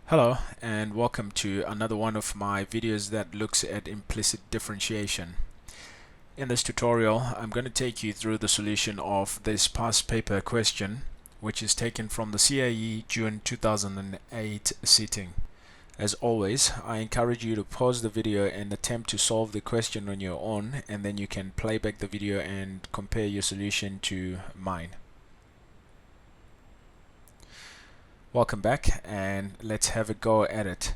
Hello and welcome to another one of my videos that looks at implicit differentiation. In this tutorial I'm going to take you through the solution of this past paper question, which is taken from the CAE June 2008 sitting. As always, I encourage you to pause the video and attempt to solve the question on your own, and then you can play back the video and compare your solution to mine. Welcome back, and let's have a go at it.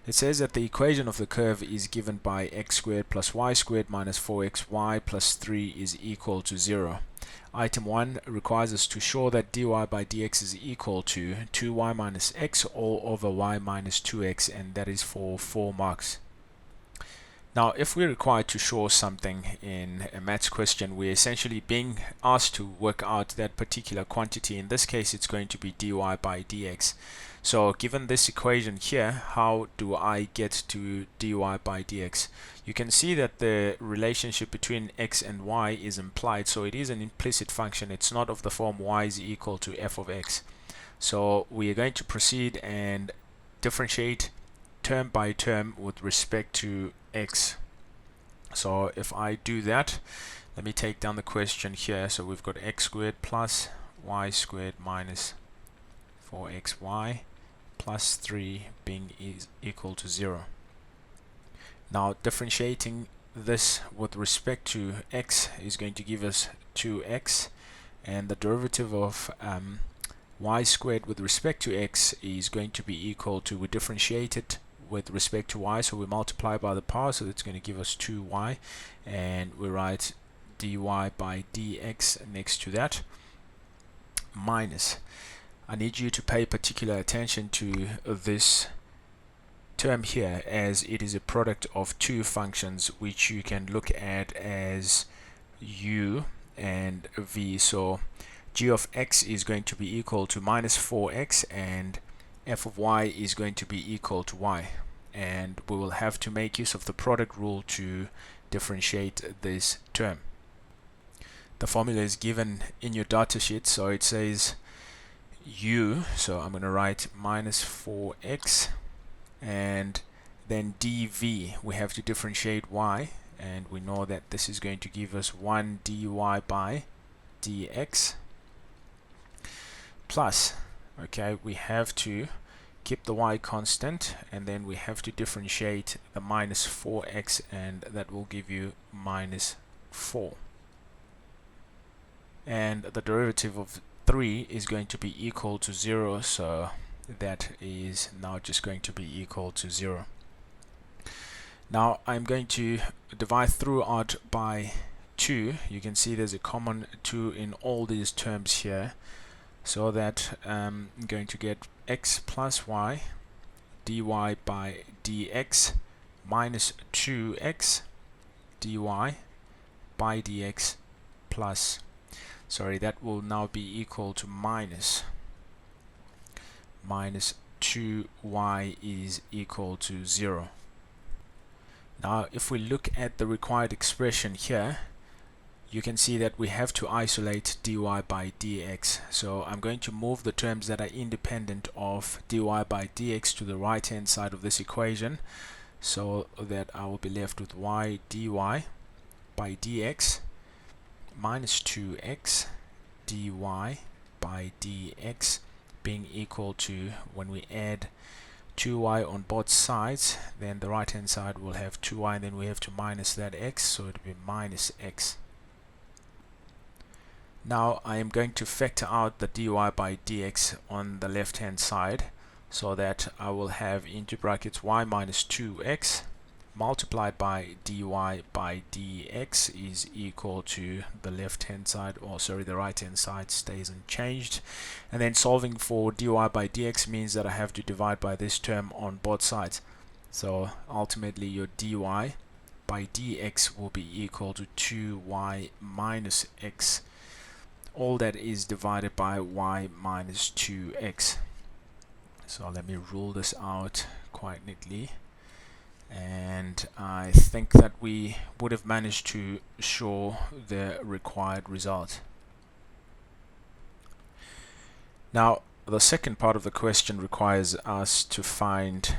It says that the equation of the curve is given by x squared plus y squared minus 4xy plus 3 is equal to 0. Item 1 requires us to show that dy by dx is equal to 2y minus x all over y minus 2x, and that is for 4 marks. Now, if we're required to show something in a maths question, we're essentially being asked to work out that particular quantity. In this case, it's going to be dy by dx. So given this equation here, how do I get to dy by dx? You can see that the relationship between x and y is implied, so it is an implicit function. It's not of the form y is equal to f of x. So we are going to proceed and differentiate term by term with respect to x. So if I do that, let me take down the question here. So we've got x squared plus y squared minus 4xy plus 3 being equal to 0. Now differentiating this with respect to x is going to give us 2x, and the derivative of y squared with respect to x is going to be equal to, we differentiate it with respect to y, so we multiply by the power, so that's going to give us 2y, and we write dy by dx next to that, minus. I need you to pay particular attention to this term here, as it is a product of two functions which you can look at as u and v. So g of x is going to be equal to minus 4x, and f of y is going to be equal to y, and we will have to make use of the product rule to differentiate this term. The formula is given in your data sheet, so it says u, so I'm going to write minus 4x, and then dv, we have to differentiate y, and we know that this is going to give us 1 dy by dx, plus, okay, we have to keep the y constant, and then we have to differentiate the minus 4x, and that will give you minus 4. And the derivative of 3 is going to be equal to 0, so that is now just going to be equal to 0. Now I'm going to divide throughout by 2. You can see there's a common 2 in all these terms here, so that I'm going to get x plus y dy by dx minus 2x dy by dx plus, sorry, that will now be equal to minus 2y is equal to 0. Now if we look at the required expression here, you can see that we have to isolate dy by dx. So I'm going to move the terms that are independent of dy by dx to the right hand side of this equation, so that I will be left with y dy by dx minus 2x dy by dx being equal to, when we add 2y on both sides, then the right hand side will have 2y, and then we have to minus that x, so it will be minus x. Now I am going to factor out the dy by dx on the left hand side, so that I will have into brackets y minus 2x multiplied by dy by dx is equal to the left hand side, or sorry, the right hand side stays unchanged. And then solving for dy by dx means that I have to divide by this term on both sides. So ultimately your dy by dx will be equal to 2y minus x. All that is divided by y minus 2x. So let me rule this out quite neatly, and I think that we would have managed to show the required result. Now the second part of the question requires us to find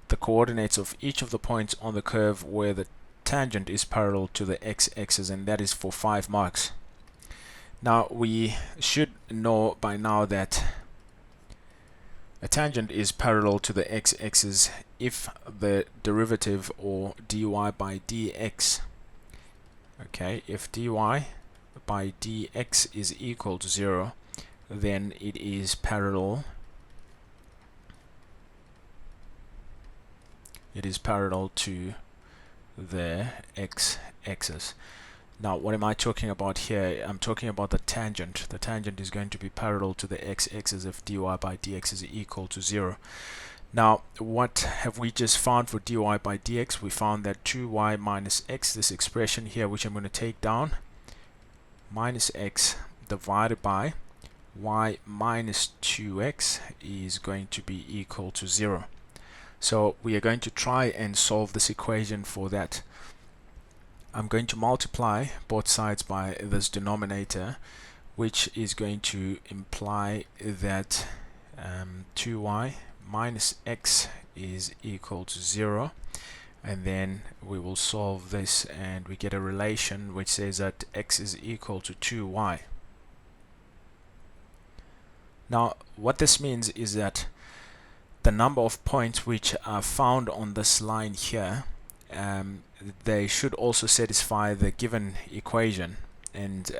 the coordinates of each of the points on the curve where the tangent is parallel to the x-axis, and that is for 5 marks. Now we should know by now that a tangent is parallel to the x-axis if the derivative, or dy by dx, okay, if dy by dx is equal to 0, then it is parallel to the x-axis. Now what am I talking about here? I'm talking about the tangent. The tangent is going to be parallel to the x-axis if dy by dx is equal to 0. Now what have we just found for dy by dx? We found that 2y minus x, this expression here, which I'm going to take down, minus x divided by y minus 2x is going to be equal to 0. So we are going to try and solve this equation for that. I'm going to multiply both sides by this denominator, which is going to imply that 2y minus x is equal to 0, and then we will solve this and we get a relation which says that x is equal to 2y. Now what this means is that the number of points which are found on this line here, they should also satisfy the given equation, and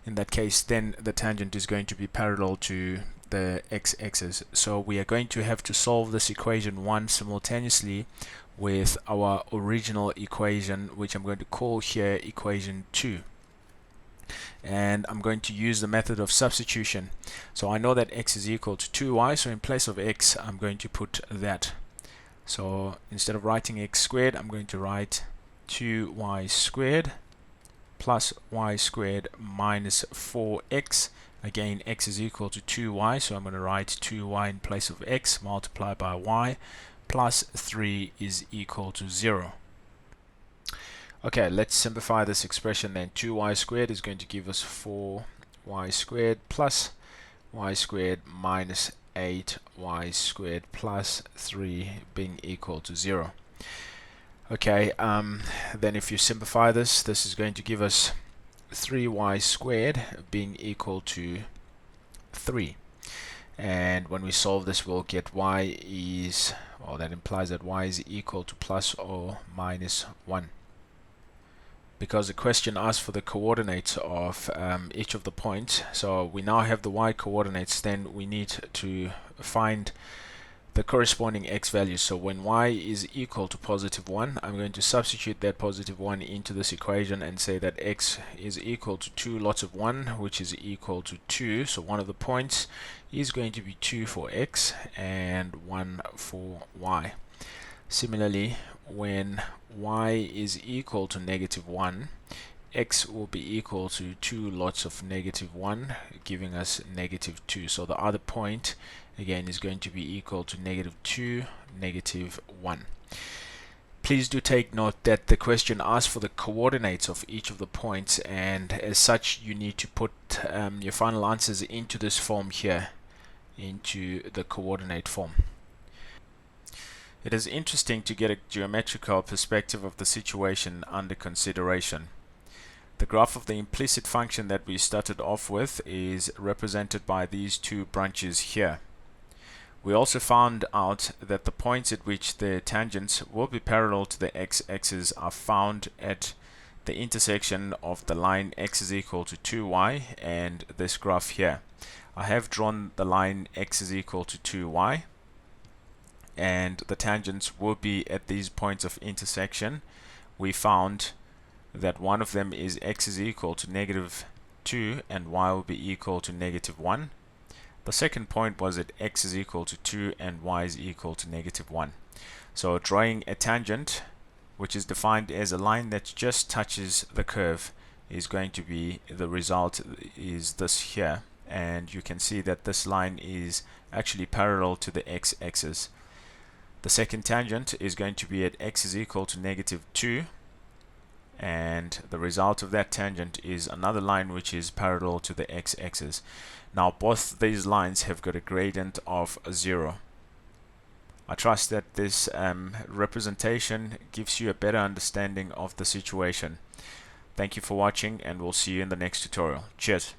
in that case then the tangent is going to be parallel to the x-axis. So we are going to have to solve this equation 1 simultaneously with our original equation, which I'm going to call here equation 2, and I'm going to use the method of substitution. So I know that x is equal to 2y, so in place of x I'm going to put that. So instead of writing x squared, I'm going to write 2y squared plus y squared minus 4x. Again, x is equal to 2y, so I'm going to write 2y in place of x multiplied by y plus 3 is equal to 0. Okay, let's simplify this expression then. 2y squared is going to give us 4y squared plus y squared minus 8y squared plus 3 being equal to 0. Okay, then if you simplify this, this is going to give us 3y squared being equal to 3. And when we solve this, we'll get y is, well, that implies that y is equal to plus or minus 1. Because the question asks for the coordinates of each of the points, so we now have the y coordinates, then we need to find the corresponding x values. So when y is equal to positive 1, I'm going to substitute that positive 1 into this equation and say that x is equal to 2 lots of 1, which is equal to 2. So one of the points is going to be 2 for x and 1 for y. Similarly, when y is equal to negative 1, x will be equal to 2 lots of negative 1, giving us negative 2. So the other point again is going to be equal to negative 2, negative 1. Please do take note that the question asks for the coordinates of each of the points, and as such you need to put your final answers into this form here, into the coordinate form. It is interesting to get a geometrical perspective of the situation under consideration. The graph of the implicit function that we started off with is represented by these two branches here. We also found out that the points at which the tangents will be parallel to the x-axis are found at the intersection of the line x is equal to 2y and this graph here. I have drawn the line x is equal to 2y, and the tangents will be at these points of intersection. We found that one of them is x is equal to negative 2 and y will be equal to negative 1. The second point was that x is equal to 2 and y is equal to negative 1. So drawing a tangent, which is defined as a line that just touches the curve, is going to be, the result is this here, and you can see that this line is actually parallel to the x-axis. The second tangent is going to be at x is equal to negative 2, and the result of that tangent is another line which is parallel to the x-axis. Now both these lines have got a gradient of 0. I trust that this representation gives you a better understanding of the situation. Thank you for watching, and we'll see you in the next tutorial. Cheers.